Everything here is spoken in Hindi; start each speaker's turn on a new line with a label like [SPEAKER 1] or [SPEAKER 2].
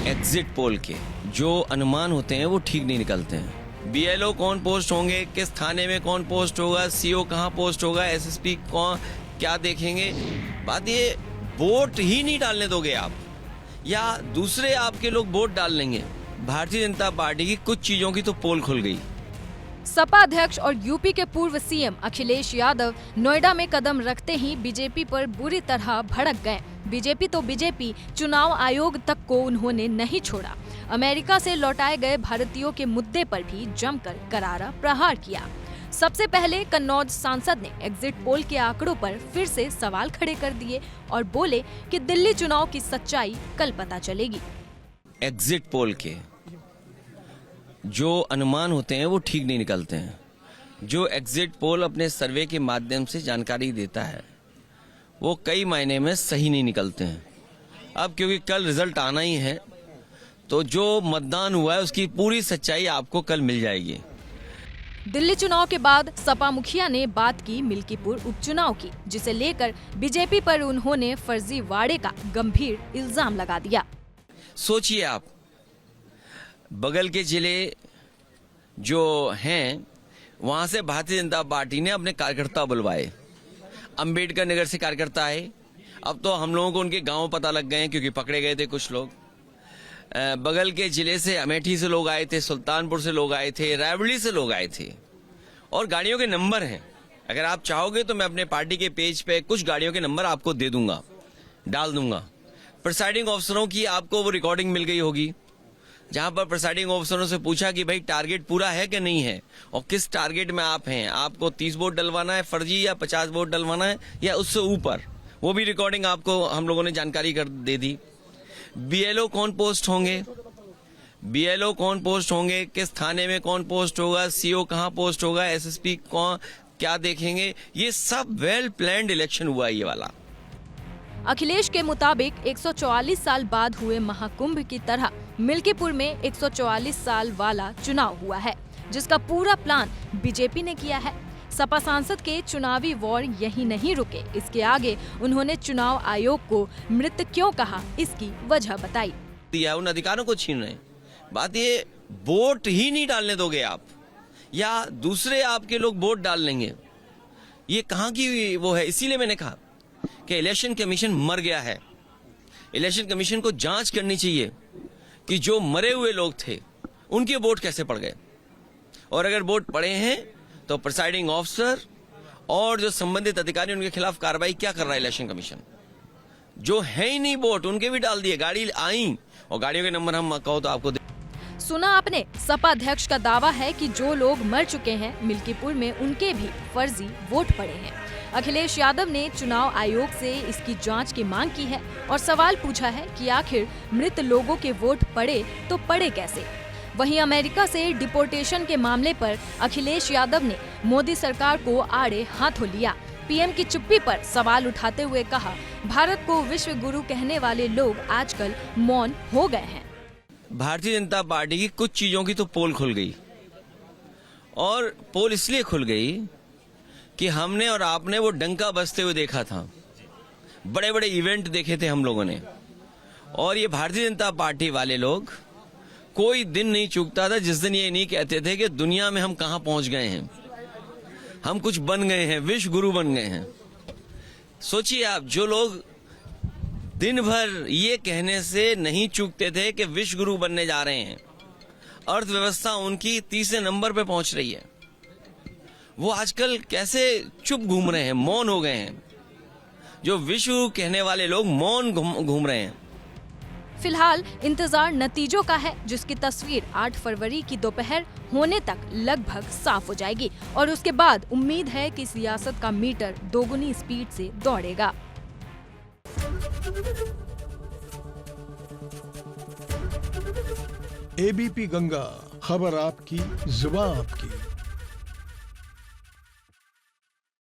[SPEAKER 1] एग्जिट पोल के जो अनुमान होते हैं वो ठीक नहीं निकलते हैं। बीएलओ कौन पोस्ट होंगे, किस थाने में कौन पोस्ट होगा, सीओ कहाँ पोस्ट होगा, एसएसपी कौन क्या देखेंगे। बात ये वोट ही नहीं डालने दोगे आप, या दूसरे आपके लोग वोट डाल लेंगे। भारतीय जनता पार्टी की कुछ चीजों की तो पोल खुल गई।
[SPEAKER 2] सपा अध्यक्ष और यूपी के पूर्व सीएम अखिलेश यादव नोएडा में कदम रखते ही बीजेपी पर बुरी तरह भड़क गए। बीजेपी तो बीजेपी, चुनाव आयोग तक को उन्होंने नहीं छोड़ा। अमेरिका से लौटाए गए भारतीयों के मुद्दे पर भी जमकर करारा प्रहार किया। सबसे पहले कन्नौज सांसद ने एग्जिट पोल के आंकड़ों पर फिर से सवाल खड़े कर दिए और बोले कि दिल्ली चुनाव की सच्चाई कल पता चलेगी।
[SPEAKER 1] एग्जिट पोल के जो अनुमान होते हैं वो ठीक नहीं निकलते हैं। जो एग्जिट पोल अपने सर्वे के माध्यम से जानकारी देता है वो कई मायने में सही नहीं निकलते हैं। अब क्योंकि कल रिजल्ट आना ही है तो जो मतदान हुआ है उसकी पूरी सच्चाई आपको कल मिल जाएगी।
[SPEAKER 2] दिल्ली चुनाव के बाद सपा मुखिया ने बात की मिल्कीपुर उपचुनाव की, जिसे लेकर बीजेपी पर उन्होंने फर्जी वाड़े का गंभीर इल्जाम लगा दिया।
[SPEAKER 1] सोचिए आप, बगल के जिले जो हैं वहां से भारतीय जनता पार्टी ने अपने कार्यकर्ता बुलवाए। अंबेडकर नगर से कार्यकर्ता आए। अब तो हम लोगों को उनके गांव पता लग गए हैं क्योंकि पकड़े गए थे कुछ लोग। बगल के जिले से अमेठी से लोग आए थे, सुल्तानपुर से लोग आए थे, रायबरेली से लोग आए थे और गाड़ियों के नंबर हैं। अगर आप चाहोगे तो मैं अपने पार्टी के पेज पे कुछ गाड़ियों के नंबर आपको दे दूंगा, डाल दूंगा। प्रिसाइडिंग ऑफिसरों की आपको वो रिकॉर्डिंग मिल गई होगी जहां पर प्रिसाइडिंग ऑफिसरों से पूछा कि भाई टारगेट पूरा है कि नहीं है और किस टारगेट में आप हैं, आपको 30 वोट डलवाना है फर्जी या 50 वोट डलवाना है या उससे ऊपर, वो भी रिकॉर्डिंग आपको हम लोगों ने जानकारी कर दे दी। बीएलओ कौन पोस्ट होंगे, बीएलओ कौन पोस्ट होंगे, किस थाने में कौन पोस्ट होगा, सीओ कहाँ पोस्ट होगा, एसएसपी कौन क्या देखेंगे, ये सब वेल प्लान्ड इलेक्शन हुआ ये वाला।
[SPEAKER 2] अखिलेश के मुताबिक 144 साल बाद हुए महाकुंभ की तरह मिल्कीपुर में 144 साल वाला चुनाव हुआ है, जिसका पूरा प्लान बीजेपी ने किया है। सपा सांसद के चुनावी वॉर यही नहीं रुके, इसके आगे उन्होंने चुनाव आयोग को मृत क्यों कहा, इसकी वजह बताई।
[SPEAKER 1] दिया उन अधिकारों को छीन रहे। बात ये वोट ही नहीं डालने दोगे आप, या दूसरे आपके लोग वोट डाल लेंगे। ये कहाँ की वो है। इसीलिए मैंने कहा कि इलेक्शन कमीशन मर गया है। इलेक्शन कमीशन को जांच करनी चाहिए कि जो मरे हुए लोग थे उनके वोट कैसे पड़ गए, और अगर वोट पड़े हैं तो प्रिसाइडिंग ऑफिसर और जो संबंधित अधिकारी उनके खिलाफ कार्रवाई क्या कर रहा है इलेक्शन कमीशन। जो है ही नहीं वोट उनके भी डाल दिए। गाड़ी आई और गाड़ियों के नंबर हम कहो तो आपको
[SPEAKER 2] सुना आपने, सपा अध्यक्ष का दावा है कि जो लोग मर चुके हैं मिल्कीपुर में उनके भी फर्जी वोट पड़े हैं। अखिलेश यादव ने चुनाव आयोग से इसकी जांच की मांग की है और सवाल पूछा है कि आखिर मृत लोगों के वोट पड़े तो पड़े कैसे। वहीं अमेरिका से डिपोर्टेशन के मामले पर अखिलेश यादव ने मोदी सरकार को आड़े हाथों लिया। पीएम की चुप्पी पर सवाल उठाते हुए कहा, भारत को विश्व गुरु कहने वाले लोग आजकल मौन हो गए हैं।
[SPEAKER 1] भारतीय जनता पार्टी की कुछ चीजों की तो पोल खुल गई, और पोल इसलिए खुल गई कि हमने और आपने वो डंका बजते हुए देखा था। बड़े बड़े इवेंट देखे थे हम लोगों ने, और ये भारतीय जनता पार्टी वाले लोग कोई दिन नहीं चूकता था जिस दिन ये नहीं कहते थे कि दुनिया में हम कहां पहुंच गए हैं, हम कुछ बन गए हैं, विश्व गुरु बन गए हैं। सोचिए आप, जो लोग दिन भर ये कहने से नहीं चूकते थे कि विश्व गुरु बनने जा रहे हैं, अर्थव्यवस्था उनकी तीसरे नंबर पे पहुंच रही है, वो आजकल कैसे चुप घूम रहे हैं, मौन हो गए हैं। जो विश्व कहने वाले लोग मौन घूम रहे हैं।
[SPEAKER 2] फिलहाल इंतजार नतीजों का है, जिसकी तस्वीर 8 फरवरी की दोपहर होने तक लगभग साफ हो जाएगी और उसके बाद उम्मीद है कि सियासत का मीटर दोगुनी स्पीड से दौड़ेगा।
[SPEAKER 3] एबीपी गंगा, खबर आपकी, जुबान आपकी।